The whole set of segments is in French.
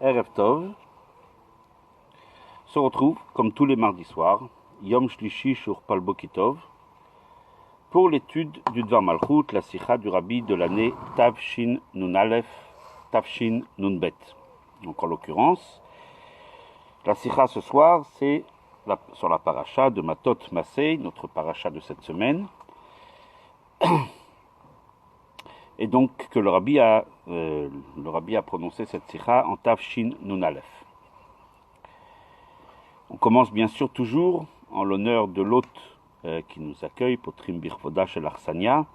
Erev Tov se retrouve, comme tous les mardis soirs, Yom Shlishi Shur Palbokitov, pour l'étude du Dvar Malchut, la sikha du Rabbi de l'année Tavshin Nun Aleph, Tavshin Nun Bet. Donc en l'occurrence, la sikha ce soir, c'est sur la paracha de Matot Masei, notre paracha de cette semaine, et donc que le Rabbi a prononcé cette sikha en Tavshin Nun Aleph. On commence bien sûr toujours en l'honneur de l'hôte qui nous accueille, Potrim Birvoda Shel Arsania.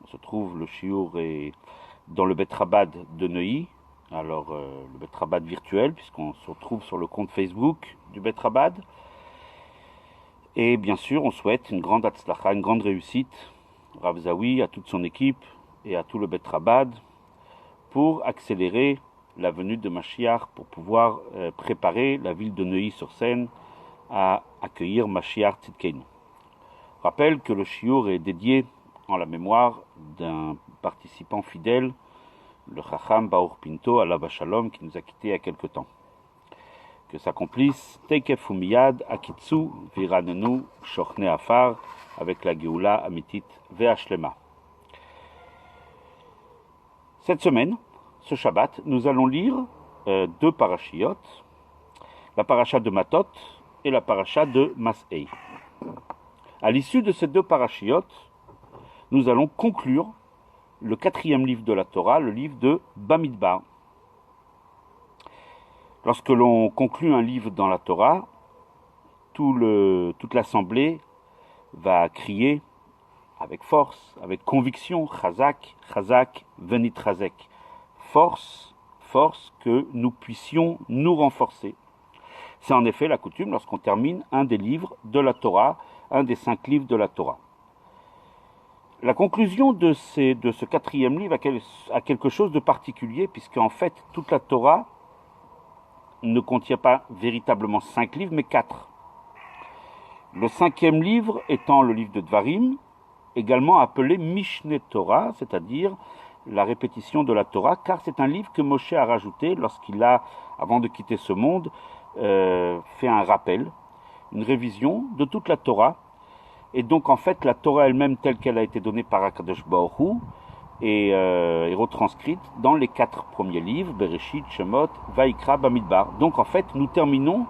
On se trouve, le shiur est dans le Bet Chabad de Neuilly, alors le Bet Chabad virtuel, puisqu'on se retrouve sur le compte Facebook du Bet Chabad. Et bien sûr, on souhaite une grande hatzlacha, une grande réussite, Rav Zawi, à toute son équipe et à tout le Bet Chabad, pour accélérer la venue de Mashiach, pour pouvoir préparer la ville de Neuilly-sur-Seine à accueillir Mashiach Tzidkeinu. Je rappelle que le shiur est dédié en la mémoire d'un participant fidèle, le Chacham Baruch Pinto, Alav Shalom, qui nous a quittés il y a quelque temps. Que s'accomplisse Teikef Umiyad, Akitsu, Viranenu, Shochne Afar, avec la Geoula Amitit Ve'ashlema. Cette semaine, ce Shabbat, nous allons lire deux parachiotes, la paracha de Matot et la paracha de Masei. À l'issue de ces deux parachiotes, nous allons conclure le 4e livre de la Torah, le livre de Bamidbar. Lorsque l'on conclut un livre dans la Torah, toute l'assemblée va crier avec force, avec conviction, Chazak, Chazak, Venit Chazek. Force, force, que nous puissions nous renforcer. C'est en effet la coutume lorsqu'on termine un des livres de la Torah, un des 5 livres de la Torah. La conclusion de ce 4e livre a quelque chose de particulier, puisqu'en fait, toute la Torah ne contient pas véritablement 5 livres, mais 4. Le 5e livre étant le livre de Dvarim, également appelé Mishneh Torah, c'est-à-dire la répétition de la Torah, car c'est un livre que Moshe a rajouté lorsqu'il a, avant de quitter ce monde, fait un rappel, une révision de toute la Torah. Et donc en fait la Torah elle-même telle qu'elle a été donnée par Akadosh Baruch Hu est retranscrite dans les 4 premiers livres, Bereshit, Shemot, Vaikra, Bamidbar. Donc en fait nous terminons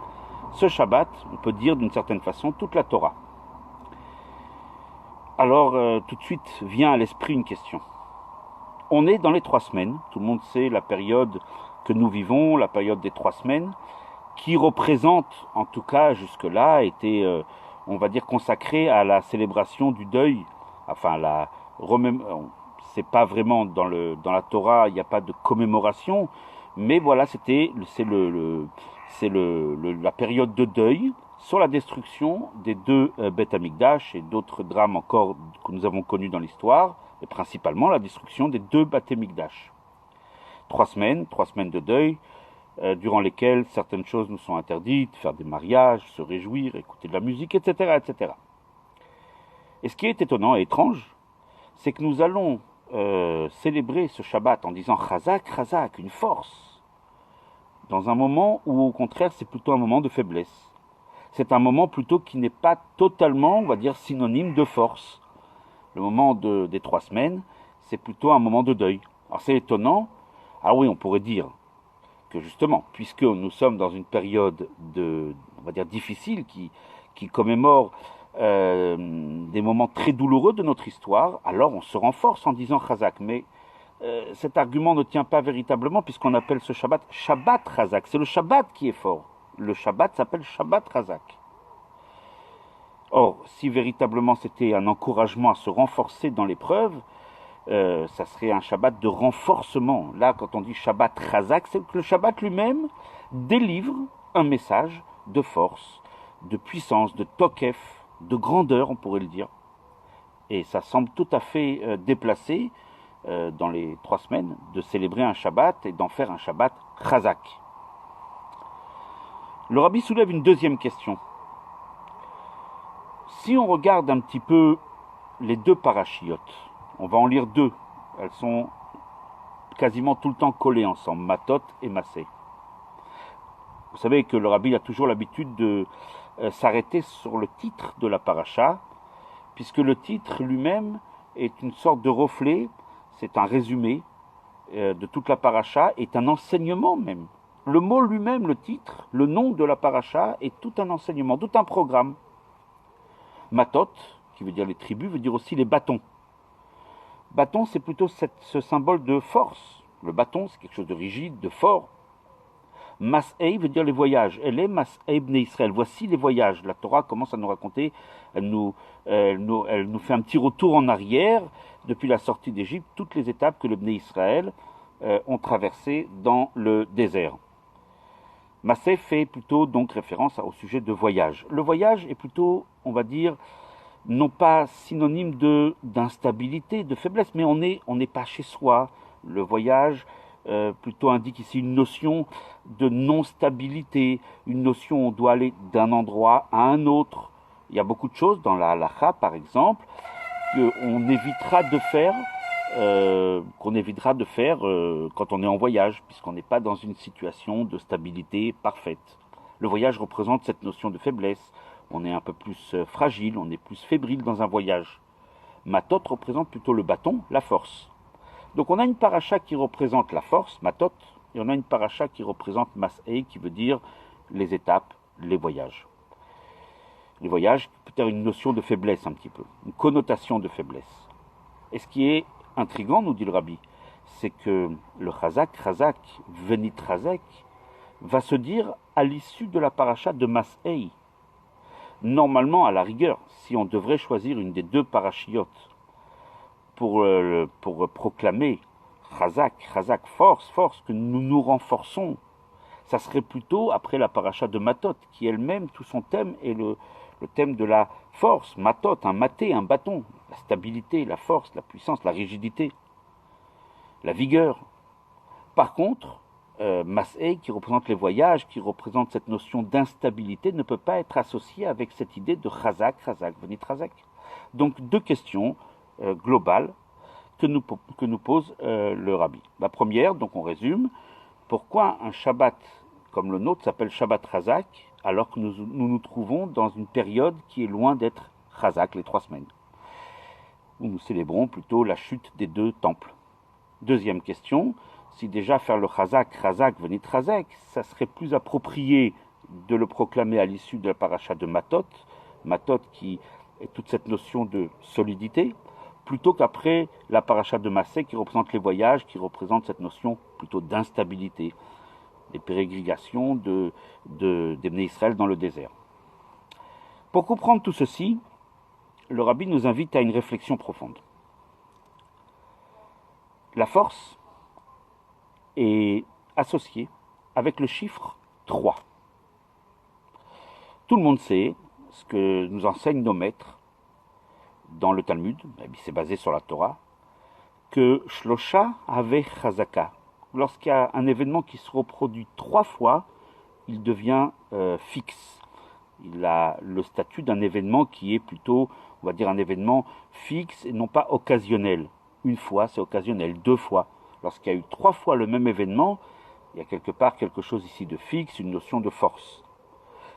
ce Shabbat, on peut dire d'une certaine façon, toute la Torah. Alors tout de suite vient à l'esprit une question. On est dans les 3 semaines, tout le monde sait la période que nous vivons, la période des 3 semaines, qui représente, en tout cas jusque-là, était, on va dire, consacrée à la célébration du deuil. Enfin, c'est pas vraiment dans la Torah, il n'y a pas de commémoration, mais voilà, c'est la période de deuil sur la destruction des 2 Beth Amikdash et d'autres drames encore que nous avons connus dans l'histoire, et principalement la destruction des 2 Beth Amikdash. 3 semaines de deuil, durant lesquelles certaines choses nous sont interdites, faire des mariages, se réjouir, écouter de la musique, etc., etc. Et ce qui est étonnant et étrange, c'est que nous allons célébrer ce Shabbat en disant Chazak, Chazak, une force, dans un moment où au contraire c'est plutôt un moment de faiblesse. C'est un moment plutôt qui n'est pas totalement, on va dire, synonyme de force. Le moment des 3 semaines, c'est plutôt un moment de deuil. Alors c'est étonnant. Ah oui, on pourrait dire que justement, puisque nous sommes dans une période on va dire difficile, qui commémore des moments très douloureux de notre histoire, alors on se renforce en disant Chazak. Mais cet argument ne tient pas véritablement, puisqu'on appelle ce Shabbat Shabbat Chazak. C'est le Shabbat qui est fort. Le Shabbat s'appelle Shabbat Chazak. Or, si véritablement c'était un encouragement à se renforcer dans l'épreuve, ça serait un Shabbat de renforcement. Là, quand on dit Shabbat Chazak, c'est que le Shabbat lui-même délivre un message de force, de puissance, de tokef, de grandeur, on pourrait le dire. Et ça semble tout à fait déplacé dans les 3 semaines de célébrer un Shabbat et d'en faire un Shabbat Chazak. Le Rabbi soulève une deuxième question. Si on regarde un petit peu les 2 parachiotes, on va en lire 2. Elles sont quasiment tout le temps collées ensemble, Matot et Masei. Vous savez que le rabbi a toujours l'habitude de s'arrêter sur le titre de la paracha, puisque le titre lui-même est une sorte de reflet, c'est un résumé de toute la paracha, est un enseignement même. Le mot lui-même, le titre, le nom de la paracha est tout un enseignement, tout un programme. Matot, qui veut dire les tribus, veut dire aussi les bâtons. Bâton, c'est plutôt ce symbole de force. Le bâton, c'est quelque chose de rigide, de fort. Mas'ei veut dire les voyages. Elle est Mas'ei Bnei Israël. Voici les voyages. La Torah commence à nous raconter, elle nous fait un petit retour en arrière, depuis la sortie d'Égypte, toutes les étapes que le Bnei Israël ont traversées dans le désert. Mas'ei fait plutôt donc référence au sujet de voyage. Le voyage est plutôt, on va dire, non pas synonyme d'instabilité, de faiblesse, mais on n'est pas chez soi. Le voyage plutôt indique ici une notion de non-stabilité, une notion où on doit aller d'un endroit à un autre. Il y a beaucoup de choses dans la halakha, par exemple, qu'on évitera de faire, quand on est en voyage, puisqu'on n'est pas dans une situation de stabilité parfaite. Le voyage représente cette notion de faiblesse. On est un peu plus fragile, on est plus fébrile dans un voyage. Matot représente plutôt le bâton, la force. Donc on a une paracha qui représente la force, Matot, et on a une paracha qui représente Mas'ei, qui veut dire les étapes, les voyages. Les voyages, peut-être une notion de faiblesse un petit peu, une connotation de faiblesse. Et ce qui est intriguant, nous dit le rabbi, c'est que le chazak, venit chazek, va se dire à l'issue de la paracha de Mas'ei. Normalement, à la rigueur, si on devrait choisir une des deux parachiotes pour proclamer chazak, force, que nous nous renforçons, ça serait plutôt après la paracha de Matot, qui elle-même, tout son thème est le thème de la force. Matot, un maté, un bâton, la stabilité, la force, la puissance, la rigidité, la vigueur. Par contre, Mas'ei, qui représente les voyages, qui représente cette notion d'instabilité, ne peut pas être associé avec cette idée de chazak, venit chazak. Donc deux questions globales que nous pose le rabbi. La première, donc on résume, pourquoi un Shabbat comme le nôtre s'appelle Shabbat chazak, alors que nous trouvons dans une période qui est loin d'être chazak, les 3 semaines, où nous célébrons plutôt la chute des 2 temples. Deuxième question, si déjà faire le chazak, venit chazak, ça serait plus approprié de le proclamer à l'issue de la paracha de Matot, qui est toute cette notion de solidité, plutôt qu'après la paracha de Massé qui représente les voyages, qui représente cette notion plutôt d'instabilité, des pérégrinations des Bnei Israël dans le désert. Pour comprendre tout ceci, le rabbi nous invite à une réflexion profonde. La force est associée avec le chiffre 3. Tout le monde sait ce que nous enseignent nos maîtres dans le Talmud, c'est basé sur la Torah, que Shlosha avait Chazaka. Lorsqu'il y a un événement qui se reproduit 3 fois, il devient fixe. Il a le statut d'un événement qui est plutôt, on va dire, un événement fixe et non pas occasionnel. 1 fois, c'est occasionnel. 2 fois. Lorsqu'il y a eu 3 fois le même événement, il y a quelque part quelque chose ici de fixe, une notion de force.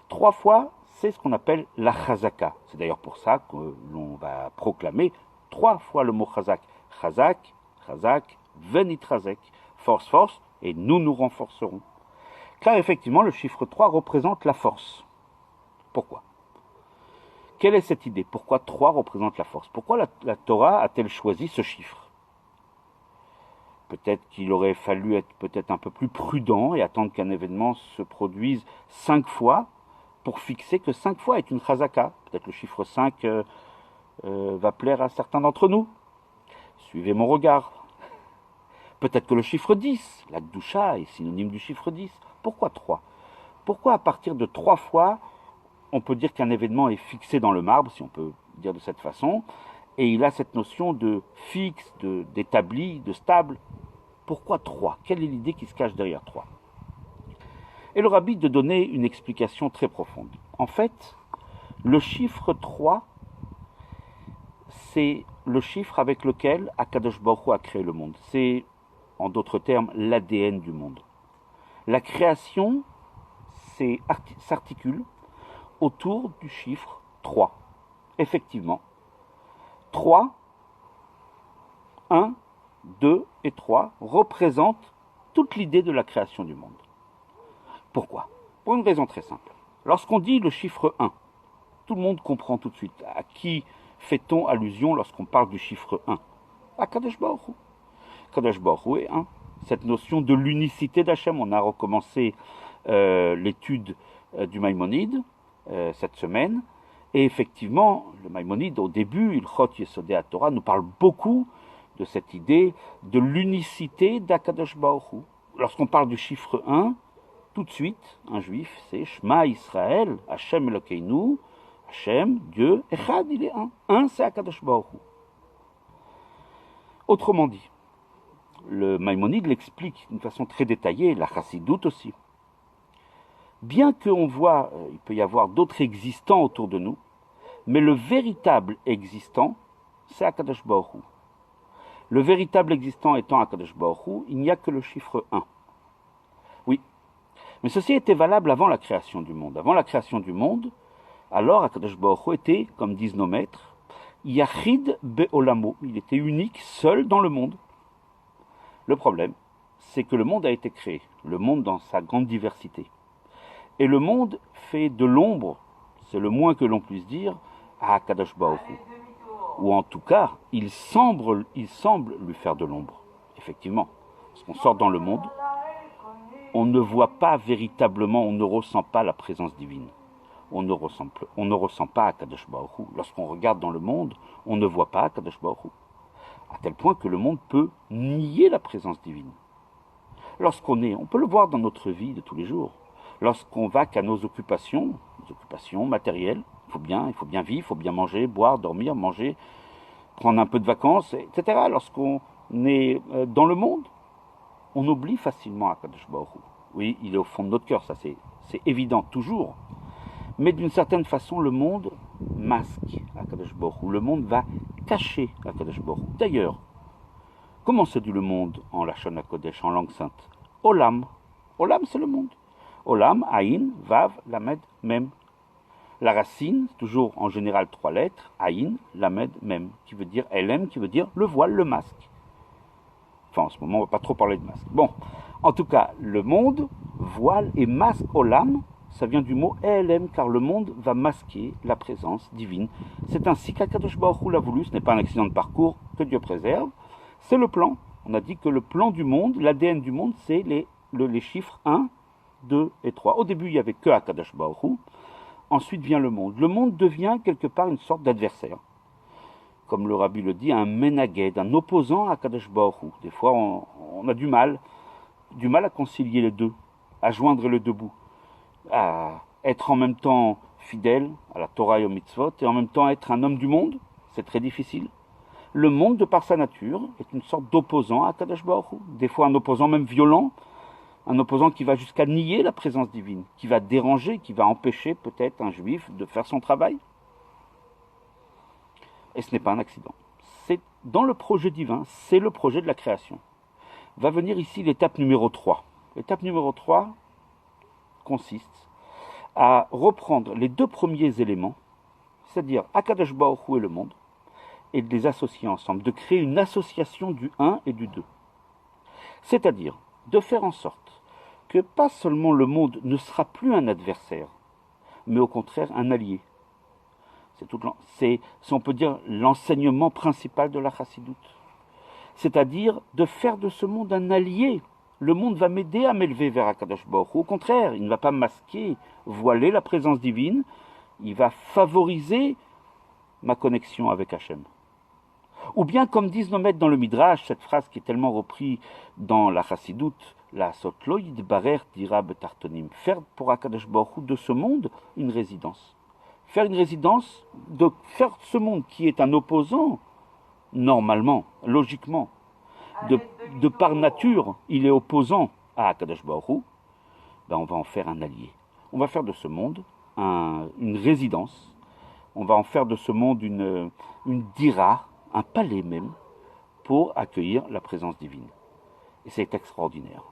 3 fois, c'est ce qu'on appelle la chazaka. C'est d'ailleurs pour ça que l'on va proclamer 3 fois le mot chazak. Chazak, venit chazek. Force, et nous nous renforcerons. Car effectivement, le chiffre 3 représente la force. Pourquoi ? Quelle est cette idée ? Pourquoi 3 représente la force ? Pourquoi la Torah a-t-elle choisi ce chiffre ? Peut-être qu'il aurait fallu être peut-être un peu plus prudent et attendre qu'un événement se produise 5 fois pour fixer que 5 fois est une chazaka. Peut-être le chiffre 5 va plaire à certains d'entre nous. Suivez mon regard. Peut-être que le chiffre 10, la Gdusha, est synonyme du chiffre 10. Pourquoi 3 ? Pourquoi à partir de 3 fois, on peut dire qu'un événement est fixé dans le marbre, si on peut dire de cette façon, et il a cette notion de fixe, d'établi, de stable. Pourquoi 3 ? Quelle est l'idée qui se cache derrière 3 ? Et le rabbi de donner une explication très profonde. En fait, le chiffre 3, c'est le chiffre avec lequel Akadosh Baruch Hu a créé le monde. C'est, en d'autres termes, l'ADN du monde. La création, s'articule autour du chiffre 3. Effectivement, 3, 1, 2 et 3 représentent toute l'idée de la création du monde. Pourquoi? Pour une raison très simple. Lorsqu'on dit le chiffre 1, tout le monde comprend tout de suite. À qui fait-on allusion lorsqu'on parle du chiffre 1? À Kadosh Baruch Hu. Kadosh Baruch Hu est 1. Cette notion de l'unicité d'Hachem, on a recommencé l'étude du Maïmonide cette semaine. Et effectivement, le Maïmonide, au début, Ilchot Yesodei HaTorah, nous parle beaucoup de cette idée de l'unicité d'Akadosh Baruch Hu. Lorsqu'on parle du chiffre 1, tout de suite, un juif, c'est Shema Israël, Hachem Elokeinu, Hachem, Dieu, Echad, il est un. Un, c'est Akadosh Baruch Hu. Autrement dit, le Maïmonide l'explique d'une façon très détaillée, la Chassidoute aussi. Bien qu'on voit, il peut y avoir d'autres existants autour de nous, mais le véritable existant, c'est Akadosh Baruch Hu. Le véritable existant étant Akadosh Baruch Hu, il n'y a que le chiffre 1. Oui, mais ceci était valable avant la création du monde. Avant la création du monde, alors Akadosh Baruch Hu était, comme disent nos maîtres, Yachid Be'olamo. Il était unique, seul dans le monde. Le problème, c'est que le monde a été créé, le monde dans sa grande diversité. Et le monde fait de l'ombre, c'est le moins que l'on puisse dire, à Akadosh Baruch Hu. Ou en tout cas, il semble lui faire de l'ombre. Effectivement, lorsqu'on sort dans le monde, on ne voit pas véritablement, on ne ressent pas la présence divine. On ne ressent pas Akadosh Baruch Hu. Lorsqu'on regarde dans le monde, on ne voit pas Akadosh Baruch Hu. À tel point que le monde peut nier la présence divine. On peut le voir dans notre vie de tous les jours. Lorsqu'on va qu'à nos occupations matérielles, il faut bien vivre, il faut bien manger, boire, dormir, manger, prendre un peu de vacances, etc. Lorsqu'on est dans le monde, on oublie facilement Akadosh Baruch Hu. Oui, il est au fond de notre cœur, ça c'est évident toujours. Mais d'une certaine façon, le monde masque Akadosh Baruch Hu. Le monde va cacher Akadosh Baruch Hu. D'ailleurs, comment se dit le monde en Lachon HaKodesh, en langue sainte? Olam. Olam, c'est le monde. Olam, Aïn, Vav, Lamed, Mem. La racine, toujours en général 3 lettres, Aïn, Lamed, Mem, qui veut dire Elem, qui veut dire le voile, le masque. Enfin, en ce moment, on ne va pas trop parler de masque. Bon, en tout cas, le monde, voile et masque, Olam, ça vient du mot Elem, car le monde va masquer la présence divine. C'est ainsi qu'Akadosh Baruch Hu l'a voulu, ce n'est pas un accident de parcours, que Dieu préserve, c'est le plan. On a dit que le plan du monde, l'ADN du monde, c'est les chiffres 1, 2 et 3. Au début, il n'y avait que Akadosh Baruch Hu. Ensuite vient le monde. Le monde devient quelque part une sorte d'adversaire. Comme le Rabbi le dit, un menaged, un opposant à Akadosh Baruch Hu. Des fois, on a du mal à concilier les deux, à joindre les deux bouts, à être en même temps fidèle à la Torah et aux mitzvot, et en même temps être un homme du monde. C'est très difficile. Le monde, de par sa nature, est une sorte d'opposant à Akadosh Baruch Hu. Des fois, un opposant même violent, un opposant qui va jusqu'à nier la présence divine, qui va déranger, qui va empêcher peut-être un juif de faire son travail. Et ce n'est pas un accident. C'est dans le projet divin, c'est le projet de la création. Va venir ici l'étape numéro 3. L'étape numéro 3 consiste à reprendre les 2 premiers éléments, c'est-à-dire Akadosh Baruch Hu et le monde, et de les associer ensemble, de créer une association du 1 et du 2. C'est-à-dire de faire en sorte que pas seulement le monde ne sera plus un adversaire, mais au contraire un allié. C'est, si on peut dire, l'enseignement principal de la Chassidoute. C'est-à-dire de faire de ce monde un allié. Le monde va m'aider à m'élever vers Akadosh Baruch Hu. Au contraire, il ne va pas masquer, voiler la présence divine, il va favoriser ma connexion avec Hachem. Ou bien, comme disent nos maîtres dans le Midrash, cette phrase qui est tellement reprise dans la Chassidoute, la Sotlo Yidbarer dira betartonim, faire pour Akadosh Baruch Hu de ce monde une résidence. Faire une résidence, de faire ce monde qui est un opposant, normalement, logiquement, de par nature, il est opposant à Akadosh Baruch Hu, ben on va en faire un allié. On va faire de ce monde une résidence, on va en faire de ce monde une dira, un palais même, pour accueillir la présence divine. Et c'est extraordinaire.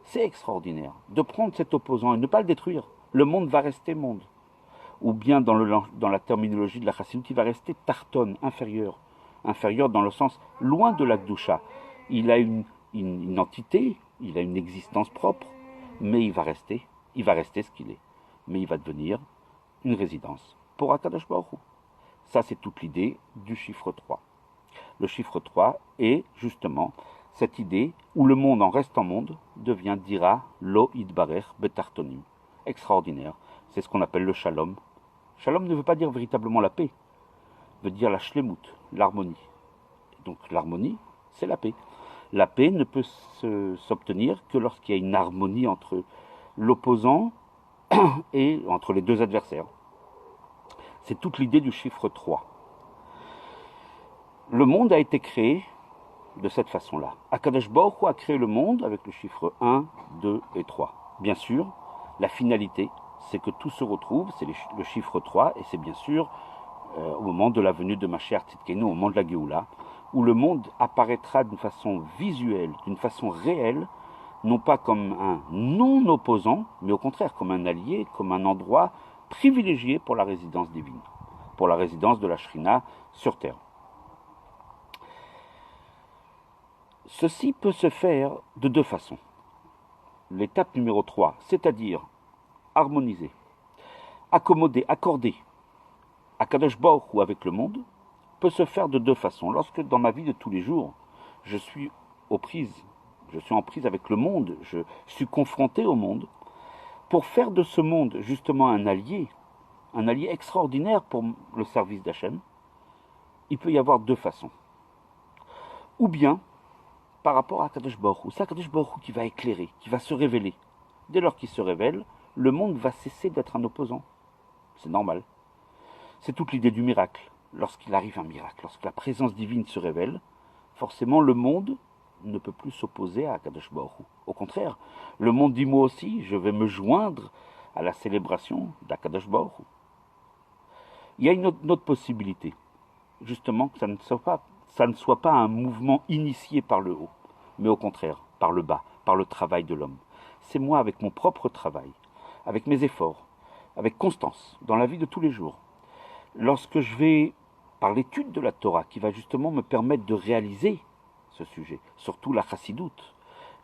C'est extraordinaire de prendre cet opposant et ne pas le détruire, le monde va rester monde. Ou bien dans la terminologie de la Chassidut, il va rester tarton, inférieur. Inférieur dans le sens loin de la Gdusha. Il a une entité, il a une existence propre, mais il va rester ce qu'il est. Mais il va devenir une résidence pour Akadosh Baruch Hu. Ça, c'est toute l'idée du chiffre 3. Le chiffre 3 est justement cette idée où le monde en restant monde devient dira lo idbarer betartonim. Extraordinaire. C'est ce qu'on appelle le shalom. Shalom ne veut pas dire véritablement la paix, veut dire la shlemut, l'harmonie. Donc l'harmonie, c'est la paix. La paix ne peut s'obtenir que lorsqu'il y a une harmonie entre l'opposant et entre les deux adversaires. C'est toute l'idée du chiffre 3. Le monde a été créé de cette façon-là. Akadosh Baruch Hu a créé le monde avec le chiffre 1, 2 et 3. Bien sûr, la finalité, c'est que tout se retrouve, c'est le chiffre 3, et c'est bien sûr au moment de la venue de Mashiach Tzidkenu, au moment de la Géoula, où le monde apparaîtra d'une façon visuelle, d'une façon réelle, non pas comme un non-opposant, mais au contraire comme un allié, comme un endroit privilégié pour la résidence divine, pour la résidence de la Shrina sur terre. Ceci peut se faire de deux façons. L'étape numéro 3, c'est-à-dire harmoniser, accommoder, accorder Akadosh Baruch Hu avec le monde, peut se faire de deux façons. Lorsque dans ma vie de tous les jours, je suis en prise avec le monde, je suis confronté au monde, pour faire de ce monde justement un allié extraordinaire pour le service d'Hachem, il peut y avoir deux façons. Ou bien, par rapport à Akadosh Baruch Hu, c'est Akadosh Baruch Hu qui va éclairer, qui va se révéler. Dès lors qu'il se révèle, le monde va cesser d'être un opposant. C'est normal. C'est toute l'idée du miracle. Lorsqu'il arrive un miracle, lorsque la présence divine se révèle, forcément le monde ne peut plus s'opposer à Akadosh Baruch Hu. Au contraire, le monde dit moi aussi, je vais me joindre à la célébration d'Akadosh Baruch Hu. Il y a une autre possibilité, justement, que ça ne soit pas un mouvement initié par le haut, mais au contraire, par le bas, par le travail de l'homme. C'est moi avec mon propre travail, avec mes efforts, avec constance, dans la vie de tous les jours. Lorsque je vais, par l'étude de la Torah, qui va justement me permettre de réaliser ce sujet, surtout la chassidoute,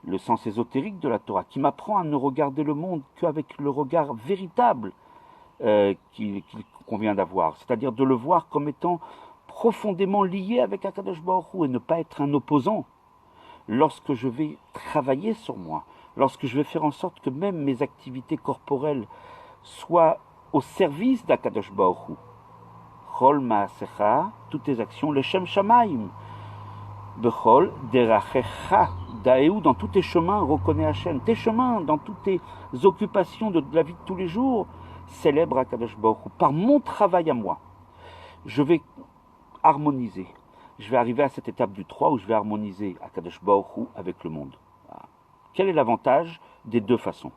le sens ésotérique de la Torah, qui m'apprend à ne regarder le monde qu'avec le regard véritable qu'il convient d'avoir, c'est-à-dire de le voir comme étant profondément lié avec Akadosh Baruch Hu et ne pas être un opposant. Lorsque je vais travailler sur moi, lorsque je vais faire en sorte que même mes activités corporelles soient au service d'Akadosh Baruch Hu, Chol Maasecha, toutes tes actions, le Shem Shamaim, Bechol Derachecha, Daéou, dans tous tes chemins, reconnais Hachem. Tes chemins, dans toutes tes occupations de la vie de tous les jours, célèbre Akadosh Baruch Hu. Par mon travail à moi, je vais harmoniser. Je vais arriver à cette étape du 3 où je vais harmoniser Akadosh Baruch Hu avec le monde. Quel est l'avantage des deux façons?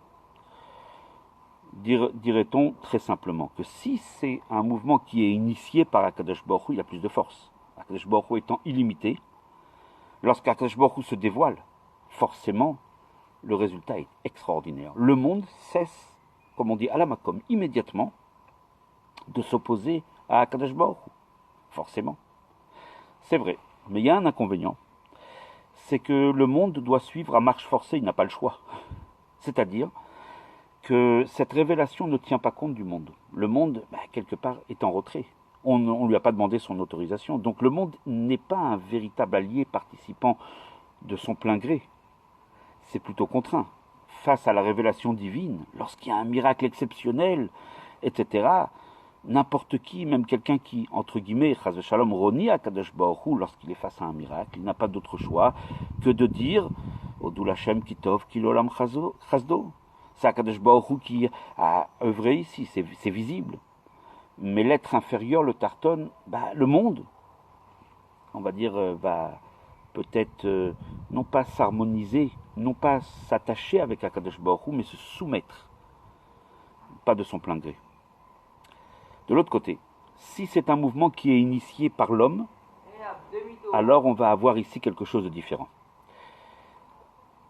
Dirait-on très simplement que si c'est un mouvement qui est initié par Akadosh Baruch Hu, il a plus de force. Akadosh Baruch Hu étant illimité, lorsqu'Akadosh Baruch Hu se dévoile, forcément, le résultat est extraordinaire. Le monde cesse, comme on dit à la makom, immédiatement, de s'opposer à Akadosh Baruch Hu. Forcément. C'est vrai. Mais il y a un inconvénient. C'est que le monde doit suivre à marche forcée, il n'a pas le choix. C'est-à-dire que cette révélation ne tient pas compte du monde. Le monde, quelque part, est en retrait. On ne lui a pas demandé son autorisation. Donc le monde n'est pas un véritable allié participant de son plein gré. C'est plutôt contraint. Face à la révélation divine, lorsqu'il y a un miracle exceptionnel, etc., n'importe qui, même quelqu'un qui, entre guillemets, chas v'shalom, roni à Kadosh Baruch Hu, lorsqu'il est face à un miracle, il n'a pas d'autre choix que de dire Odul Hashem kitov kilolam chasdo. C'est Kadosh Baruch Hu qui a œuvré ici, c'est visible. Mais l'être inférieur, le tarton, le monde, on va dire, va peut-être non pas s'harmoniser, non pas s'attacher avec Akadosh Baruch Hu, mais se soumettre, pas de son plein gré. De l'autre côté, si c'est un mouvement qui est initié par l'homme, alors on va avoir ici quelque chose de différent.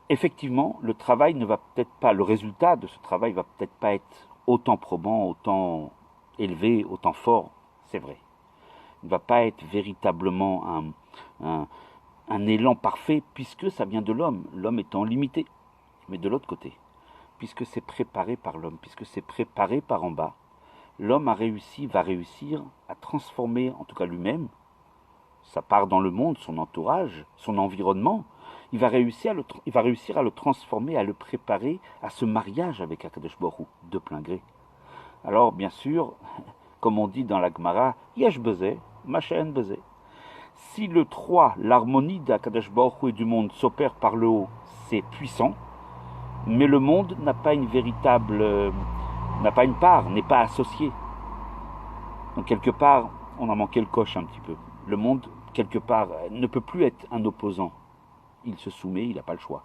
Effectivement, le travail ne va peut-être pas, le résultat de ce travail va peut-être pas être autant probant, autant élevé, autant fort, c'est vrai. Il ne va pas être véritablement un élan parfait, puisque ça vient de l'homme, l'homme étant limité. Mais de l'autre côté, puisque c'est préparé par l'homme, puisque c'est préparé par en bas, l'homme va réussir à transformer, en tout cas lui-même, sa part dans le monde, son entourage, son environnement. Il va réussir à le transformer, à le préparer à ce mariage avec Akadosh Baruch Hu, de plein gré. Alors, bien sûr, comme on dit dans la Gemara, Yesh bezeh, Machen bezeh. Si le 3, l'harmonie d'Akadosh Baruch Hu et du monde s'opère par le haut, c'est puissant, mais le monde n'a pas une part, n'est pas associé. Donc quelque part, on a manqué le coche un petit peu. Le monde, quelque part, ne peut plus être un opposant. Il se soumet, il n'a pas le choix.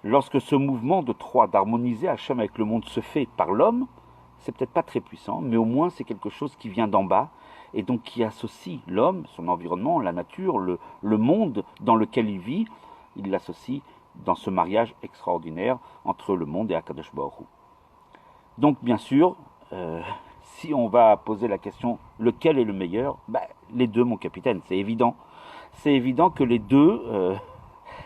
Lorsque ce mouvement de 3, d'harmoniser Hachem avec le monde, se fait par l'homme, c'est peut-être pas très puissant, mais au moins c'est quelque chose qui vient d'en bas, et donc qui associe l'homme, son environnement, la nature, le monde dans lequel il vit, il l'associe dans ce mariage extraordinaire entre le monde et Akadosh Baruch Hu. Donc bien sûr, si on va poser la question lequel est le meilleur, les deux, mon capitaine, c'est évident. C'est évident que les deux,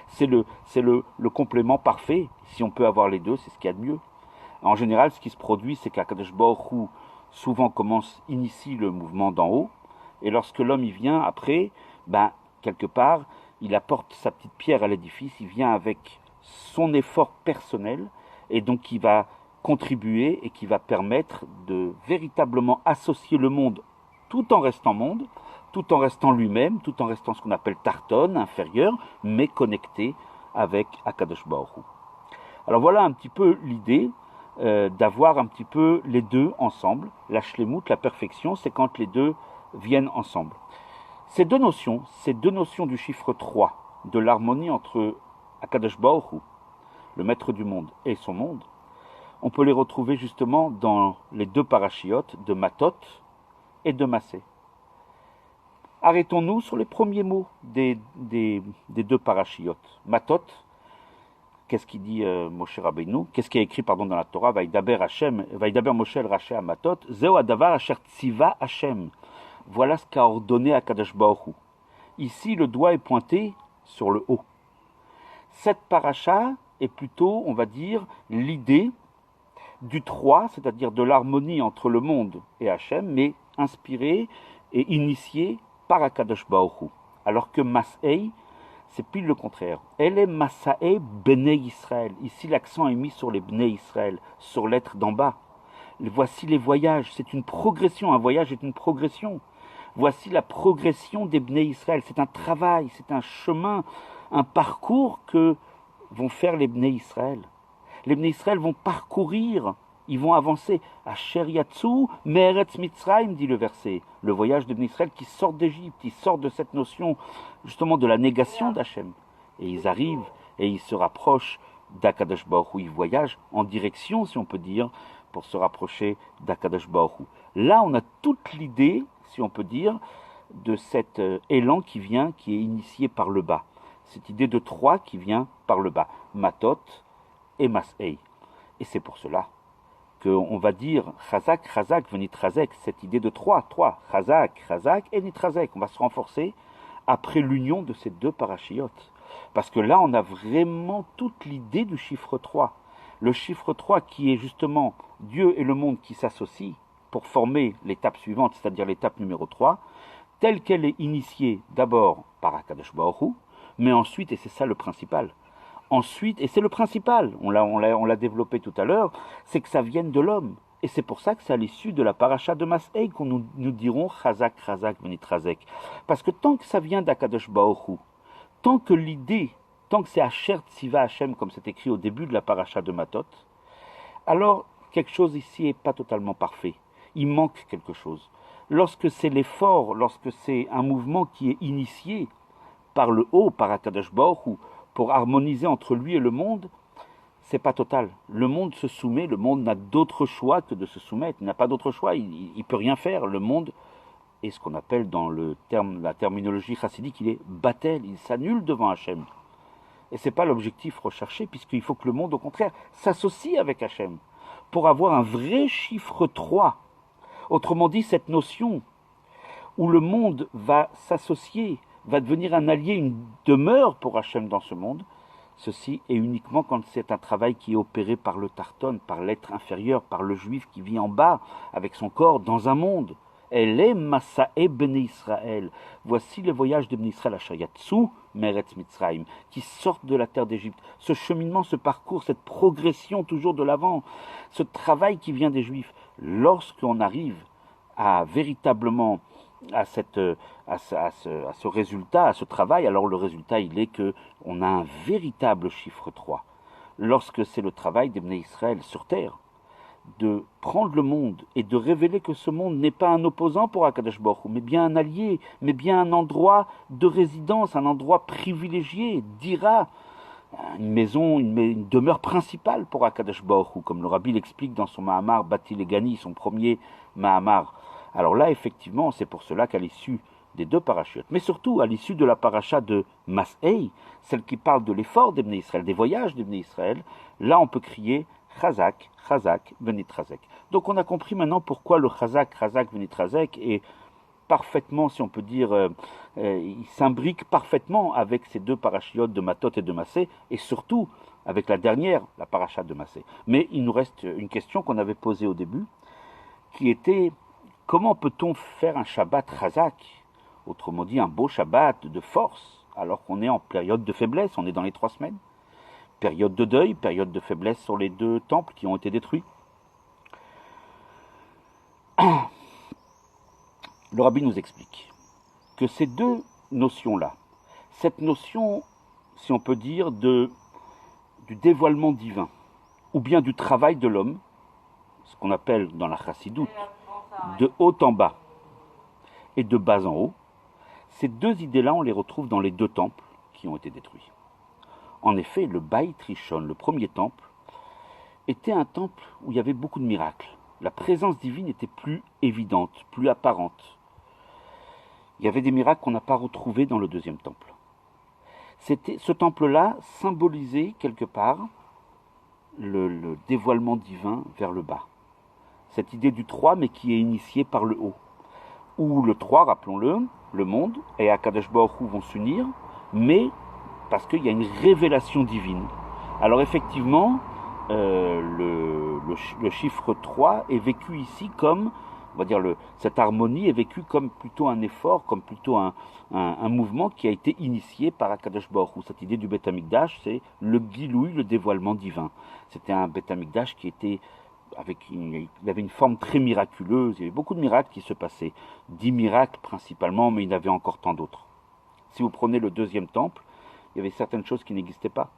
c'est le complément parfait. Si on peut avoir les deux, c'est ce qu'il y a de mieux. En général, ce qui se produit, c'est qu'Akadosh Baruch Hu souvent initie le mouvement d'en haut, et lorsque l'homme y vient après, quelque part, il apporte sa petite pierre à l'édifice, il vient avec son effort personnel, et donc qui va contribuer et qui va permettre de véritablement associer le monde tout en restant monde, tout en restant lui-même, tout en restant ce qu'on appelle tarton, inférieur, mais connecté avec Akadosh Baruch Hu. Alors voilà un petit peu l'idée d'avoir un petit peu les deux ensemble. La shlemut, la perfection, c'est quand les deux viennent ensemble. Ces deux notions du chiffre 3, de l'harmonie entre Akadosh Baruch Hu, le maître du monde, et son monde, on peut les retrouver justement dans les deux parachiotes de Matot et de Massé. Arrêtons-nous sur les premiers mots des deux parachiotes. Matot, qu'est-ce qu'il dit Moshe Rabbeinu? Qu'est-ce qui est écrit dans la Torah? Vaidaber Moshe el Raché à Matot, Zeo Adavar Asher Tziva Hashem. Voilà ce qu'a ordonné Akadosh Baruch Hu. Ici, le doigt est pointé sur le haut. Cette paracha est plutôt, on va dire, l'idée du 3, c'est-à-dire de l'harmonie entre le monde et Hachem, mais inspirée et initiée par Akadosh Baruch Hu. Alors que Mas'ei, c'est pile le contraire. Elle est Masa'ei Bnei Israël. Ici, l'accent est mis sur les Bnei Israël, sur l'être d'en bas. Voici les voyages, c'est une progression. Un voyage est une progression. Voici la progression des Bnei Israël. C'est un travail, c'est un chemin, un parcours que vont faire les Bnei Israël. Les Bnei Israël vont parcourir, ils vont avancer. Asher Yatsu Me'eretz Mitzrayim, dit le verset. Le voyage des Bnei Israël qui sortent d'Égypte, ils sortent de cette notion justement de la négation d'Hachem. Et ils arrivent et ils se rapprochent d'Akadosh Baruch Hu. Ils voyagent en direction, si on peut dire, pour se rapprocher d'Akadosh Baruch Hu. Là, on a toute l'idée, si on peut dire, de cet élan qui est initié par le bas. Cette idée de 3 qui vient par le bas. Matot et Mas'ei. Et c'est pour cela qu'on va dire Chazak, Chazak, Venitrazek, cette idée de 3, Chazak, Chazak et Nitrazek. On va se renforcer après l'union de ces deux parachiotes. Parce que là, on a vraiment toute l'idée du chiffre 3. Le chiffre 3 qui est justement Dieu et le monde qui s'associent pour former l'étape suivante, c'est-à-dire l'étape numéro 3, telle qu'elle est initiée d'abord par Akadosh Baruch Hu, mais ensuite, et c'est ça le principal, ensuite, et c'est le principal, on l'a développé tout à l'heure, c'est que ça vienne de l'homme. Et c'est pour ça que c'est à l'issue de la paracha de Mas'ei qu'on nous dirons Chazak, Chazak, Venitrazek. Parce que tant que ça vient d'Akadosh Baruch Hu, tant que c'est Asher Tziva Hashem, comme c'est écrit au début de la paracha de Matot, alors quelque chose ici n'est pas totalement parfait. Il manque quelque chose. Lorsque c'est l'effort, lorsque c'est un mouvement qui est initié par le haut, par Akadosh Baruch Hu, pour harmoniser entre lui et le monde, c'est pas total. Le monde se soumet, le monde n'a d'autre choix que de se soumettre. Il n'a pas d'autre choix, il peut rien faire. Le monde est ce qu'on appelle dans la terminologie chassidique, il est batel, il s'annule devant Hachem. Et c'est pas l'objectif recherché, puisqu'il faut que le monde, au contraire, s'associe avec Hachem. pour avoir un vrai chiffre 3. Autrement dit, cette notion où le monde va s'associer, va devenir un allié, une demeure pour Hachem dans ce monde, ceci est uniquement quand c'est un travail qui est opéré par le Tarton, par l'être inférieur, par le juif qui vit en bas, avec son corps, dans un monde. Elle est Masa'e Bnei Israël. Voici le voyage de Bnei Israël à Shayatsu, Meretz Mitzrayim, qui sortent de la terre d'Égypte. Ce cheminement, ce parcours, cette progression toujours de l'avant, ce travail qui vient des Juifs. Lorsqu'on arrive à véritablement à ce résultat, à ce travail, alors le résultat, il est qu'on a un véritable chiffre 3. Lorsque c'est le travail d'Ibn Israël sur terre, de prendre le monde et de révéler que ce monde n'est pas un opposant pour Akadosh Baruch Hu, mais bien un allié, mais bien un endroit de résidence, un endroit privilégié, d'Ira, une maison, une demeure principale pour Akadosh Baruch Hu, comme le Rabbi l'explique dans son Mahamar Bati Legani, son premier Mahamar. Alors là, effectivement, c'est pour cela qu'à l'issue des deux parachutes, mais surtout à l'issue de la paracha de Mas'ei, celle qui parle de l'effort d'Ibn Israël, des voyages d'Ibn Israël, là on peut crier Chazak, Chazak, Venit Chazek. Donc on a compris maintenant pourquoi le Chazak, Chazak, Venit Chazek est parfaitement, si on peut dire, il s'imbrique parfaitement avec ces deux parachiotes de Matot et de Massé, et surtout avec la dernière, la paracha de Massé. Mais il nous reste une question qu'on avait posée au début, qui était comment peut-on faire un Shabbat Chazak, autrement dit un beau Shabbat de force, alors qu'on est en période de faiblesse, on est dans les 3 semaines, période de deuil, période de faiblesse sur les 2 temples qui ont été détruits. Le Rabbi nous explique que ces 2 notions-là, cette notion, si on peut dire, du dévoilement divin, ou bien du travail de l'homme, ce qu'on appelle dans la chassidoute, de haut en bas et de bas en haut, ces 2 idées-là, on les retrouve dans les 2 temples qui ont été détruits. En effet, le Beit Rishon, le premier temple, était un temple où il y avait beaucoup de miracles. La présence divine était plus évidente, plus apparente. Il y avait des miracles qu'on n'a pas retrouvés dans le 2e temple. Ce temple-là symbolisait quelque part le dévoilement divin vers le bas. Cette idée du 3, mais qui est initiée par le haut. Où le 3, rappelons-le, le monde et Akadosh Baruch Hu vont s'unir, mais parce qu'il y a une révélation divine. Alors effectivement, le chiffre 3 est vécu ici comme, on va dire, cette harmonie est vécue comme plutôt un effort, comme plutôt un mouvement qui a été initié par Akadosh Baruch Hu. Cette idée du Beth Amikdash, c'est le Giloui, le dévoilement divin. C'était un Beth Amikdash qui était il avait une forme très miraculeuse, il y avait beaucoup de miracles qui se passaient. 10 miracles principalement, mais il y en avait encore tant d'autres. Si vous prenez le 2e temple, il y avait certaines choses qui n'existaient pas.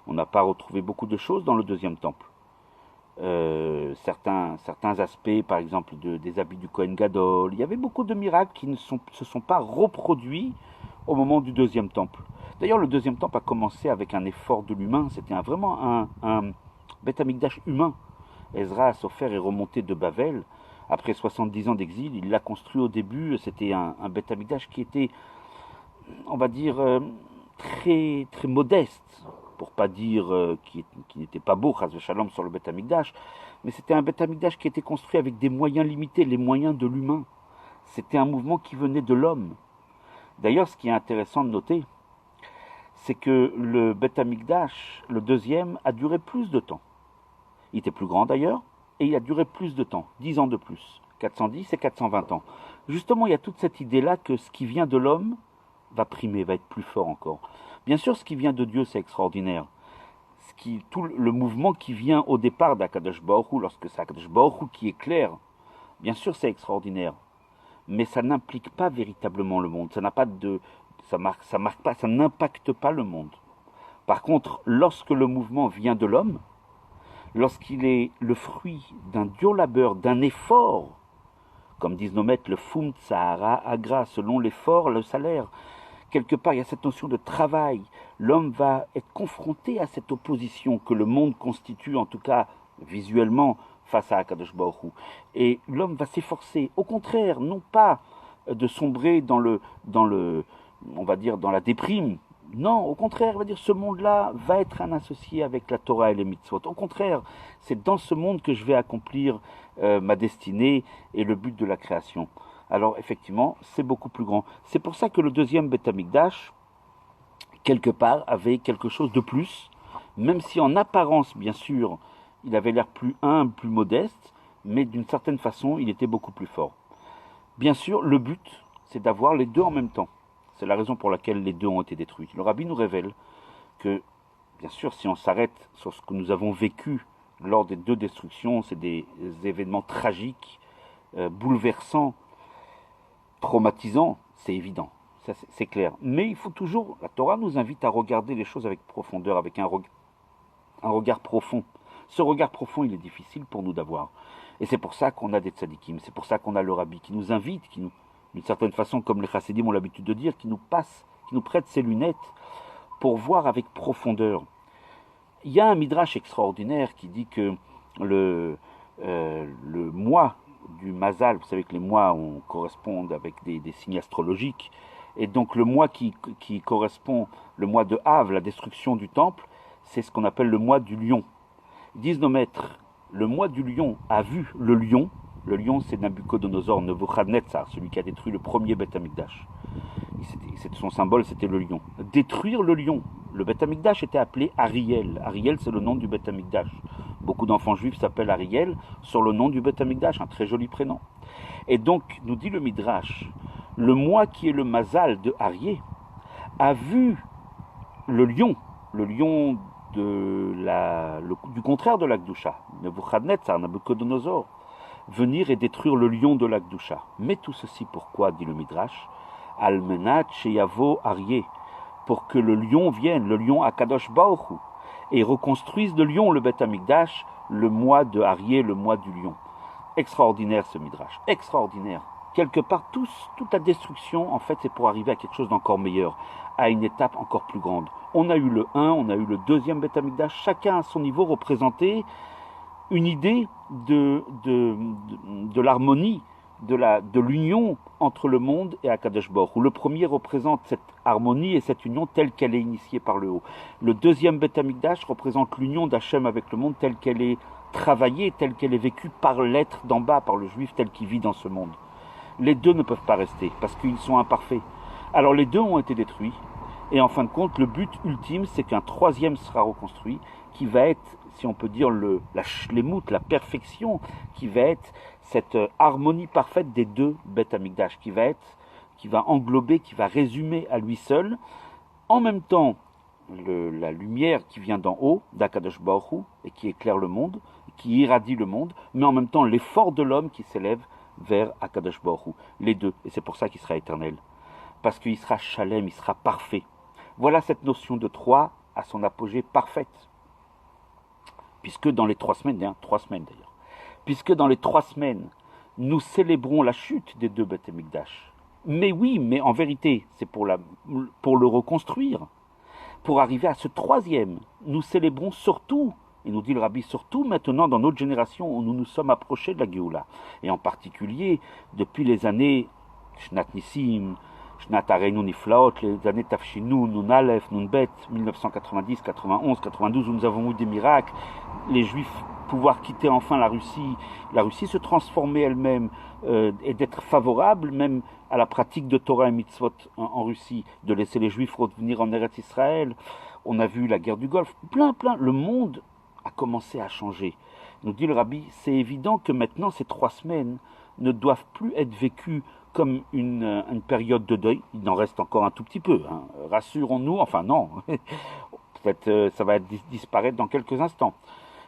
On n'a pas retrouvé beaucoup de choses dans le 2e temple. Certains aspects, par exemple, des habits du Kohen Gadol, il y avait beaucoup de miracles qui ne se sont pas reproduits au moment du 2e temple. D'ailleurs, le 2e temple a commencé avec un effort de l'humain, c'était vraiment un Beth Amikdash humain. Ezra Sofer est remonté de Bavel, après 70 ans d'exil, il l'a construit au début, c'était un Beth Amikdash qui était, on va dire, très, très modeste, pour pas dire qui n'était pas beau, Chas v'Shalom, sur le Beth Amikdash, mais c'était un Beth Amikdash qui était construit avec des moyens limités, les moyens de l'humain. C'était un mouvement qui venait de l'homme. D'ailleurs, ce qui est intéressant de noter, c'est que le Beth Amikdash, le 2e, a duré plus de temps. Il était plus grand d'ailleurs, et il a duré plus de temps, 10 ans de plus, 410 et 420 ans. Justement, il y a toute cette idée-là que ce qui vient de l'homme va primer, va être plus fort encore. Bien sûr, ce qui vient de Dieu, c'est extraordinaire. Tout le mouvement qui vient au départ d'Akadosh Baruch Hu, lorsque c'est Akadosh Baruch Hu qui éclaire, bien sûr, c'est extraordinaire. Mais ça n'implique pas véritablement le monde. Ça n'impacte pas le monde. Par contre, lorsque le mouvement vient de l'homme, lorsqu'il est le fruit d'un dur labeur, d'un effort, comme disent nos maîtres, le fum tsahara agra, selon l'effort, le salaire. Quelque part, il y a cette notion de travail. L'homme va être confronté à cette opposition que le monde constitue, en tout cas visuellement, face à Akadosh Baruch Hu. Et l'homme va s'efforcer, au contraire, non pas de sombrer on va dire, dans la déprime, Non, au contraire, il va dire ce monde-là va être un associé avec la Torah et les mitzvot. Au contraire, c'est dans ce monde que je vais accomplir ma destinée et le but de la création. Alors effectivement, c'est beaucoup plus grand. C'est pour ça que le deuxième Beth Amikdash, quelque part, avait quelque chose de plus, même si en apparence, bien sûr, il avait l'air plus humble, plus modeste, mais d'une certaine façon, il était beaucoup plus fort. Bien sûr, le but, c'est d'avoir les deux en même temps. C'est la raison pour laquelle les deux ont été détruits. Le Rabbi nous révèle que, bien sûr, si on s'arrête sur ce que nous avons vécu lors des deux destructions, c'est des événements tragiques, bouleversants, traumatisants, c'est évident, ça c'est clair. Mais il faut toujours, la Torah nous invite à regarder les choses avec profondeur, avec un regard profond. Ce regard profond, il est difficile pour nous d'avoir. Et c'est pour ça qu'on a des tzadikim, c'est pour ça qu'on a le Rabbi qui nous invite, qui nous, d'une certaine façon, comme les chassidim ont l'habitude de dire, qui nous passe, qui nous prête ses lunettes pour voir avec profondeur. Il y a un midrash extraordinaire qui dit que le mois du Mazal, vous savez que les mois correspondent avec des signes astrologiques, et donc le mois qui correspond, le mois de Av, la destruction du temple, c'est ce qu'on appelle le mois du lion. Ils disent nos maîtres, le mois du lion a vu le lion c'est Nabucodonosor, Nebuchadnezzar, celui qui a détruit le premier Beth Amikdash. Son symbole c'était le lion. Détruire le lion. Le Beth Amikdash était appelé Ariel. Ariel c'est le nom du Beth Amikdash. Beaucoup d'enfants juifs s'appellent Ariel sur le nom du Beth Amikdash, un très joli prénom. Et donc, nous dit le Midrash, le mois qui est le Mazal de Arié a vu le lion du contraire de l'Akdoucha, Nebuchadnezzar, Nabucodonosor, venir et détruire le lion de l'Akdoucha. Mais tout ceci pourquoi, dit le Midrash, Almenat Sheyavo Arié, pour que le lion vienne, le lion Akadosh Baruch Hu, et reconstruise le lion, le Beth Amikdash, le mois de Arié, le mois du lion. Extraordinaire ce Midrash, extraordinaire. Quelque part, toute la destruction, en fait, c'est pour arriver à quelque chose d'encore meilleur, à une étape encore plus grande. On a eu le 1, on a eu le deuxième Beth Amikdash, chacun à son niveau représentait une idée de l'harmonie, de l'union entre le monde et Akadosh Baruch Hu. Le premier représente cette harmonie et cette union telle qu'elle est initiée par le haut. Le deuxième Beth Amikdash représente l'union d'Hachem avec le monde telle qu'elle est travaillée, telle qu'elle est vécue par l'être d'en bas, par le juif tel qu'il vit dans ce monde. Les deux ne peuvent pas rester parce qu'ils sont imparfaits. Alors les deux ont été détruits et en fin de compte le but ultime c'est qu'un troisième sera reconstruit qui va être, si on peut dire, la shlemut, la perfection, qui va être cette harmonie parfaite des deux Beth Amikdash, qui va englober, qui va résumer à lui seul, en même temps la lumière qui vient d'en haut, d'Akadosh Baruch Hu, et qui éclaire le monde, qui irradie le monde, mais en même temps l'effort de l'homme qui s'élève vers Akadosh Baruch Hu. Les deux, et c'est pour ça qu'il sera éternel. Parce qu'il sera shalem, il sera parfait. Voilà cette notion de 3 à son apogée parfaite. Puisque dans les 3 semaines, 3 semaines d'ailleurs, puisque dans les 3 semaines, nous célébrons la chute des deux Beth Amikdash. Mais oui, mais en vérité, c'est pour le reconstruire. Pour arriver à ce troisième, nous célébrons surtout, et nous dit le Rabbi, surtout maintenant dans notre génération où nous nous sommes approchés de la Géoula. Et en particulier, depuis les années Shnat Nissim, Shnat Areinu Niflaot, les années Tafshinu, Nun Aleph, Nun Bet, 1990, 91, 92, où nous avons eu des miracles, les Juifs pouvoir quitter enfin la Russie se transformer elle-même et d'être favorable même à la pratique de Torah et Mitzvot en Russie, de laisser les Juifs revenir en Eretz Israël. On a vu la guerre du Golfe, plein, le monde a commencé à changer. Nous dit le Rabbi, c'est évident que maintenant ces 3 semaines ne doivent plus être vécues comme une période de deuil. Il en reste encore un tout petit peu, hein. Rassurons-nous, enfin non, peut-être ça va disparaître dans quelques instants.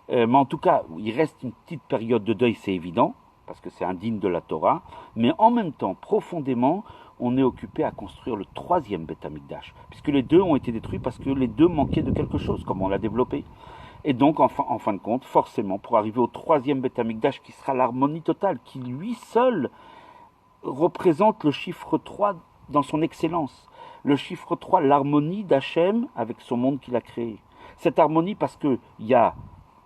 Mais en tout cas, il reste une petite période de deuil, c'est évident, parce que c'est indigne de la Torah, mais en même temps, profondément, on est occupé à construire le troisième Beth Amikdash, puisque les deux ont été détruits parce que les deux manquaient de quelque chose, comme on l'a développé. Et donc, en fin de compte, forcément, pour arriver au troisième Beth Amikdash, qui sera l'harmonie totale, qui lui seul représente le chiffre 3 dans son excellence. Le chiffre 3, l'harmonie d'Hachem avec son monde qu'il a créé. Cette harmonie parce qu'il y a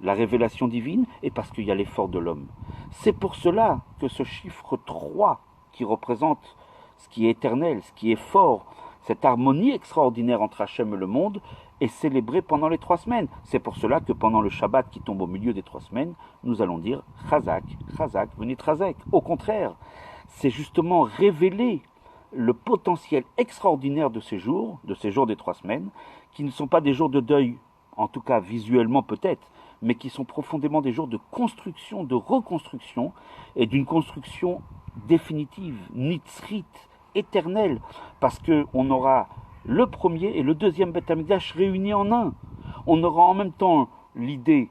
la révélation divine et parce qu'il y a l'effort de l'homme. C'est pour cela que ce chiffre 3, qui représente ce qui est éternel, ce qui est fort, Cette harmonie extraordinaire entre Hachem et le monde est célébrée pendant les 3 semaines. C'est pour cela que pendant le Shabbat qui tombe au milieu des 3 semaines, nous allons dire Chazak, Chazak, venit Chazek. Au contraire, c'est justement révéler le potentiel extraordinaire de ces jours des 3 semaines, qui ne sont pas des jours de deuil, en tout cas visuellement peut-être, mais qui sont profondément des jours de construction, de reconstruction, et d'une construction définitive, nitzrit, éternelle, parce qu'on aura le premier et le deuxième Beth Amikdash réunis en un. On aura en même temps l'idée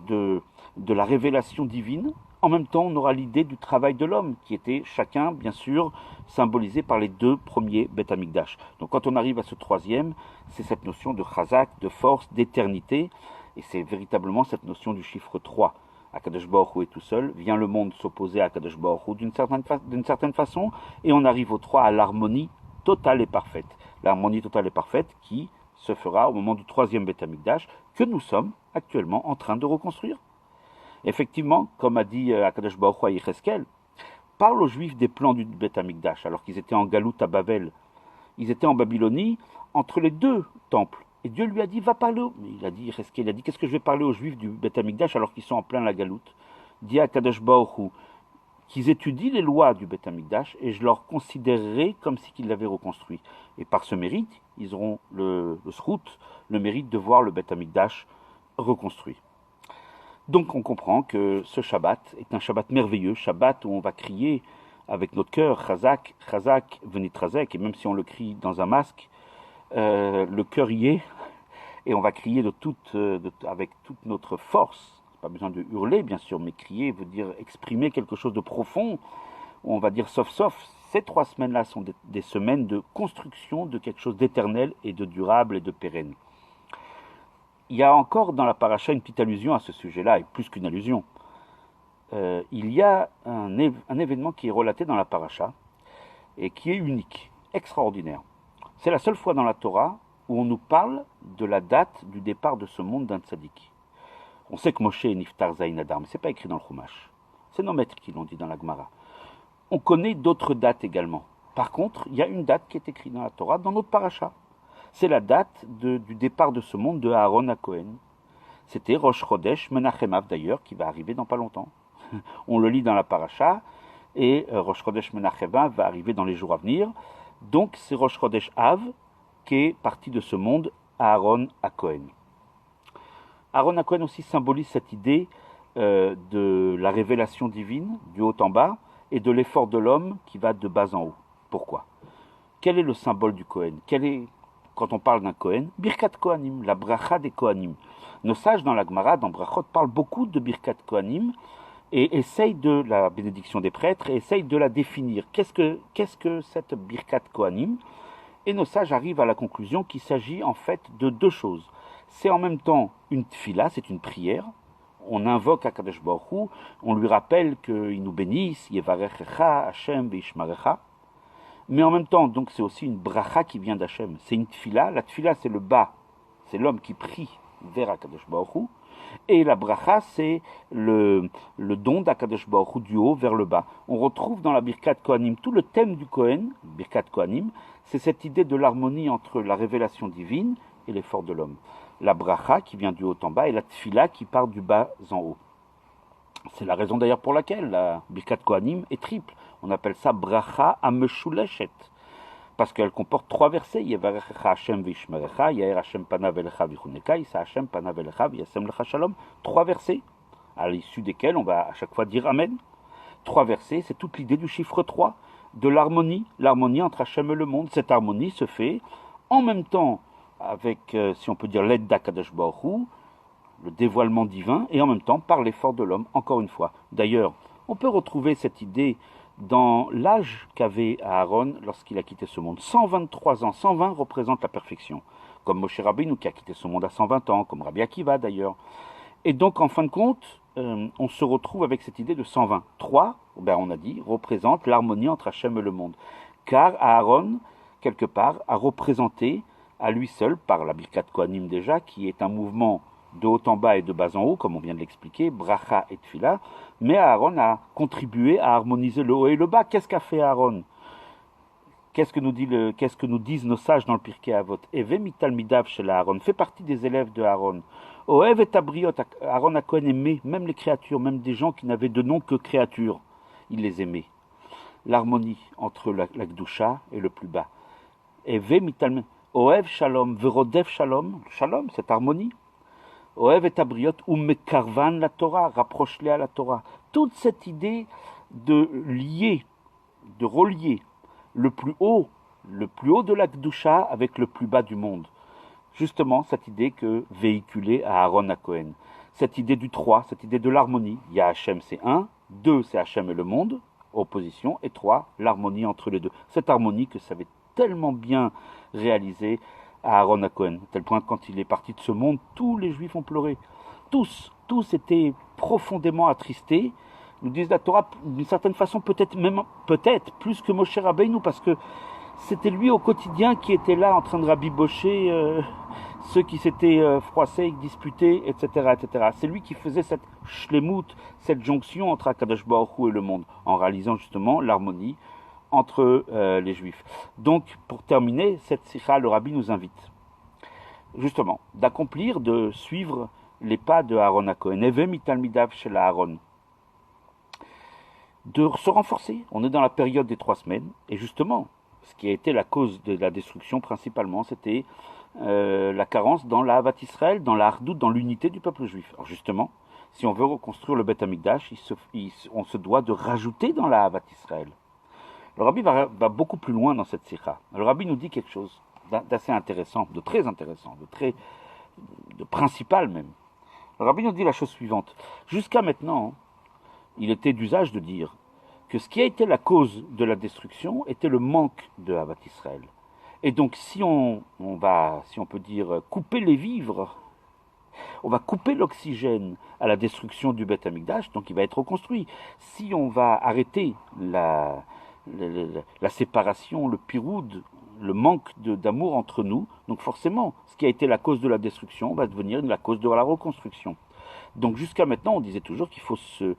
de la révélation divine, en même temps on aura l'idée du travail de l'homme, qui était chacun, bien sûr, symbolisé par les 2 premiers Beth Amikdash. Donc quand on arrive à ce 3e, c'est cette notion de chazak, de force, d'éternité, et c'est véritablement cette notion du chiffre 3. Akadosh Baruch Hu est tout seul, vient le monde s'opposer à Akadosh Baruch Hu d'une certaine façon, et on arrive au 3 à l'harmonie totale et parfaite. L'harmonie totale et parfaite qui se fera au moment du 3e Beth Amikdash, que nous sommes actuellement en train de reconstruire. Effectivement, comme a dit Akadosh Baruch Hu à Yecheskel, parle aux Juifs des plans du Beth Amikdash, alors qu'ils étaient en Galout à Babel. Ils étaient en Babylonie, entre les 2 temples. Et Dieu lui a dit, va parler. Il a dit, Yecheskel, il a dit, qu'est-ce que je vais parler aux Juifs du Beth Amikdash alors qu'ils sont en plein la Galoute? Dit à Akadosh Baruch Hu qu'ils étudient les lois du Beth Amikdash et je leur considérerai comme si qu'ils l'avaient reconstruit. Et par ce mérite, ils auront le srout, le mérite de voir le Beth Amikdash reconstruit. Donc on comprend que ce Shabbat est un Shabbat merveilleux, Shabbat où on va crier avec notre cœur, Chazak, Chazak, venit Chazek, et même si on le crie dans un masque, le cœur y est, et on va crier avec toute notre force. Pas besoin de hurler, bien sûr, mais crier veut dire exprimer quelque chose de profond. On va dire sauf. Ces 3 semaines-là sont des semaines de construction de quelque chose d'éternel et de durable et de pérenne. Il y a encore dans la paracha une petite allusion à ce sujet-là, et plus qu'une allusion. Il y a un événement qui est relaté dans la paracha, et qui est unique, extraordinaire. C'est la seule fois dans la Torah où on nous parle de la date du départ de ce monde d'un tzaddik. On sait que Moshe est Niftar Zayin Adar, mais ce n'est pas écrit dans le Chumash. C'est nos maîtres qui l'ont dit dans la Gemara. On connaît d'autres dates également. Par contre, il y a une date qui est écrite dans la Torah, dans notre paracha. C'est la date du départ de ce monde de Aaron à Cohen. C'était Rosh Chodesh Menachem Av d'ailleurs, qui va arriver dans pas longtemps. On le lit dans la paracha, et Rosh Chodesh Menachem Av va arriver dans les jours à venir. Donc c'est Rosh Chodesh Av qui est parti de ce monde, Aaron à Cohen. Aaron à Cohen aussi symbolise cette idée de la révélation divine, du haut en bas, et de l'effort de l'homme qui va de bas en haut. Pourquoi? Quel est le symbole du Cohen? Quand on parle d'un Cohen, Birkat Kohanim, la bracha des Kohanim. Nos sages dans la Gemara, dans Brachot, parlent beaucoup de Birkat Kohanim et essayent de la bénédiction des prêtres et essayent de la définir. Qu'est-ce que cette Birkat Kohanim? Et nos sages arrivent à la conclusion qu'il s'agit en fait de 2 choses. C'est en même temps une tfila, c'est une prière. On invoque Akadosh Baruch Hu, on lui rappelle qu'il nous bénisse, Yevarechecha, Hashem, Veishmarecha. Mais en même temps, donc c'est aussi une bracha qui vient d'Hachem. C'est une tfila. La tfila, c'est le bas. C'est l'homme qui prie vers Akadosh Baruch Hu. Et la bracha, c'est le don d'Akadosh Baruch Hu du haut vers le bas. On retrouve dans la Birkat Kohanim tout le thème du Kohen, Birkat Kohanim, c'est cette idée de l'harmonie entre la révélation divine et l'effort de l'homme. La bracha qui vient du haut en bas et la tfila qui part du bas en haut. C'est la raison d'ailleurs pour laquelle la Birkat Kohanim est triple. On appelle ça bracha ameshuleshet, parce qu'elle comporte 3 versets. Yevarechecha Hashem vishmerecha, Yair Hashem panav elecha vichuneka, Yisa Hashem panav elecha v'yasem lecha shalom. 3 versets, à l'issue desquels on va à chaque fois dire Amen. 3 versets, c'est toute l'idée du chiffre 3, de l'harmonie entre Hashem et le monde. Cette harmonie se fait en même temps avec, si on peut dire, l'aide d'Akadosh Baruch Hu, le dévoilement divin, et en même temps par l'effort de l'homme, encore une fois. D'ailleurs, on peut retrouver cette idée dans l'âge qu'avait Aaron lorsqu'il a quitté ce monde. 123 ans, 120 représente la perfection, comme Moshe Rabbeinu qui a quitté ce monde à 120 ans, comme Rabbi Akiva d'ailleurs. Et donc en fin de compte, on se retrouve avec cette idée de 120. 3, on a dit, représente l'harmonie entre Hachem et le monde. Car Aaron, quelque part, a représenté à lui seul, par la Birkat Kohanim déjà, qui est un mouvement de haut en bas et de bas en haut, comme on vient de l'expliquer, bracha et tfila, mais Aaron a contribué à harmoniser le haut et le bas. Qu'est-ce qu'a fait Aaron? Qu'est-ce que nous disent nos sages dans le Pirkei Avot? Eve mitalmidav shel Aaron fait partie des élèves de Aaron. Oev et abriot, Aaron a Cohen aimait même les créatures, même des gens qui n'avaient de nom que créatures. Il les aimait. L'harmonie entre la Gdusha et le plus bas. Eve mitalmidav. Oev shalom, verodev shalom, shalom, cette harmonie. Oev et abriot, ou mekarvan la Torah, rapproche-les à la Torah. Toute cette idée de lier, de relier le plus haut de la Gdusha avec le plus bas du monde. Justement, cette idée que véhiculée à Aaron à Cohen. Cette idée du 3, cette idée de l'harmonie. Il y a Hachem, c'est 1, 2, c'est Hachem et le monde, opposition, et 3, l'harmonie entre les deux. Cette harmonie que savait tellement bien réaliser à Aaron à Cohen, à tel point que quand il est parti de ce monde, tous les Juifs ont pleuré. Tous étaient profondément attristés. Nous disent la Torah, d'une certaine façon, peut-être plus que Moshe Rabbeinu, parce que c'était lui au quotidien qui était là en train de rabibocher ceux qui s'étaient froissés, disputés, etc., etc. C'est lui qui faisait cette shlemut, cette jonction entre Akadosh Baruch Hu et le monde, en réalisant justement l'harmonie entre les Juifs. Donc, pour terminer, cette sikha, le Rabbi nous invite, justement, d'accomplir, de suivre les pas de Aaron à Cohen. Eve mitalmidav shel Aaron. De se renforcer. On est dans la période des 3 semaines, et justement, ce qui a été la cause de la destruction principalement, c'était la carence dans la Havat Israël, dans la hardout, dans l'unité du peuple juif. Alors justement, si on veut reconstruire le Beth Amikdash, on se doit de rajouter dans la Havat Israël. Le Rabbi va beaucoup plus loin dans cette sikha. Le Rabbi nous dit quelque chose d'assez intéressant, de principal même. Le Rabbi nous dit la chose suivante. Jusqu'à maintenant, il était d'usage de dire que ce qui a été la cause de la destruction était le manque de Havat Israël. Et donc si on peut dire, couper les vivres, on va couper l'oxygène à la destruction du Beth Amikdash, donc il va être reconstruit. Si on va arrêter la séparation, le piroud, le manque d'amour entre nous, donc forcément, ce qui a été la cause de la destruction va devenir la cause de la reconstruction. Donc jusqu'à maintenant, on disait toujours qu'il faut se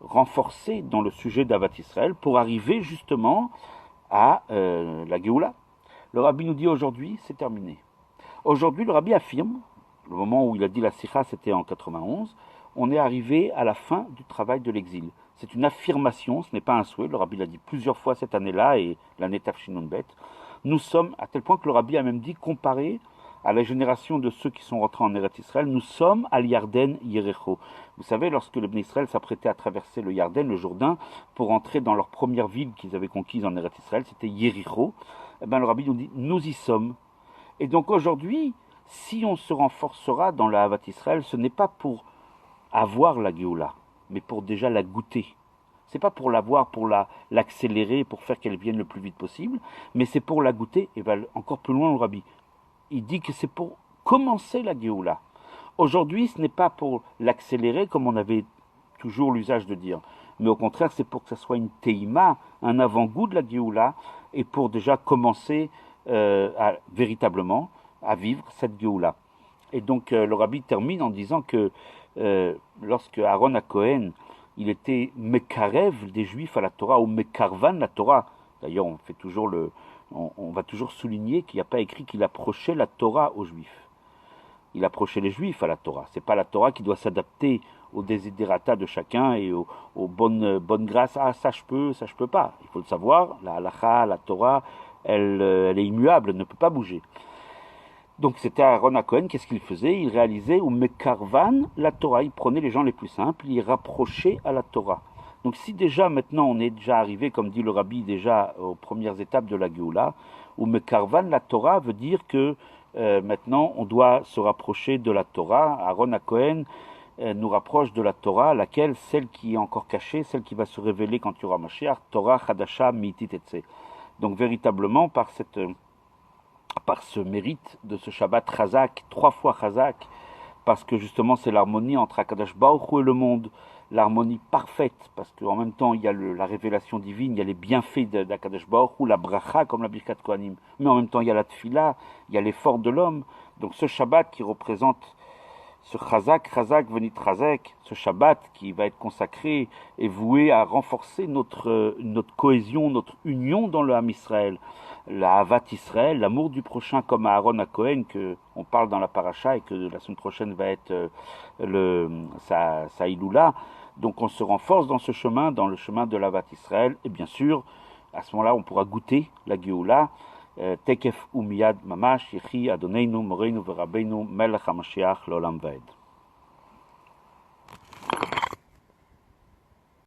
renforcer dans le sujet d'Havat Israël pour arriver justement à la Géoula. Le Rabbi nous dit aujourd'hui, c'est terminé. Aujourd'hui, le Rabbi affirme, le moment où il a dit la sikha, c'était en 91, on est arrivé à la fin du travail de l'exil. C'est une affirmation, ce n'est pas un souhait. Le Rabbi l'a dit plusieurs fois cette année-là et l'année Tafshinun Bet. Nous sommes, à tel point que le Rabbi a même dit, comparé à la génération de ceux qui sont rentrés en Eretz Israël, nous sommes à l'Yarden Yericho. Vous savez, lorsque le Bnei Israël s'apprêtait à traverser le Yarden, le Jourdain, pour entrer dans leur première ville qu'ils avaient conquise en Eretz Israël, c'était Yericho. Eh bien, le Rabbi nous dit, nous y sommes. Et donc aujourd'hui, si on se renforcera dans la Havat Israël, ce n'est pas pour avoir la Géoula, mais pour déjà la goûter. C'est pas pour l'avoir, pour l'accélérer, pour faire qu'elle vienne le plus vite possible, mais c'est pour la goûter. Et va encore plus loin le Rabbi. Il dit que c'est pour commencer la Géoula. Aujourd'hui, ce n'est pas pour l'accélérer comme on avait toujours l'usage de dire, mais au contraire, c'est pour que ça soit une teima, un avant-goût de la Géoula, et pour déjà commencer véritablement à vivre cette Géoula. Et donc le Rabbi termine en disant que lorsque Aaron à Cohen, il était mekarev des Juifs à la Torah, ou mekarvan la Torah. D'ailleurs, on va toujours souligner qu'il n'y a pas écrit qu'il approchait la Torah aux Juifs. Il approchait les Juifs à la Torah. C'est pas la Torah qui doit s'adapter aux desiderata de chacun et aux bonnes grâces. Ah, ça je peux pas. Il faut le savoir. La halacha, la Torah, elle est immuable, elle ne peut pas bouger. Donc c'était Aaron à Cohen, qu'est-ce qu'il faisait? Il réalisait ou mekarvan la Torah. Il prenait les gens les plus simples, il les rapprochait à la Torah. Donc si déjà maintenant on est déjà arrivé, comme dit le Rabbi, déjà aux premières étapes de la Géoula, ou mekarvan la Torah veut dire que maintenant on doit se rapprocher de la Torah. Aaron à Cohen nous rapproche de la Torah, laquelle, celle qui est encore cachée, celle qui va se révéler quand il y aura Mashiach, Torah Chadasha Mitit Etse. Donc véritablement par ce mérite de ce Shabbat Chazak, 3 fois Chazak, parce que justement c'est l'harmonie entre Akadosh Baruch Hu et le monde, l'harmonie parfaite, parce qu'en même temps il y a la révélation divine, il y a les bienfaits d'Akadosh Baruch Hu, la bracha comme la Birkat Kohanim, mais en même temps il y a la tfila, il y a l'effort de l'homme. Donc ce Shabbat qui représente ce Chazak, Venit Chazek, ce Shabbat qui va être consacré et voué à renforcer notre cohésion, notre union dans le Ham Israël, la Havat Israël, l'amour du prochain comme à Aaron à Cohen, que on parle dans la paracha et que la semaine prochaine va être sa Iloula. Donc on se renforce dans ce chemin, dans le chemin de l'Havat Israël, et bien sûr, à ce moment-là, on pourra goûter la Géoula. Tekef umiyad mamash, yechi Adoneinu, Moreinu, Verabbeinu, Melech HaMashiach, L'Olam Vaed.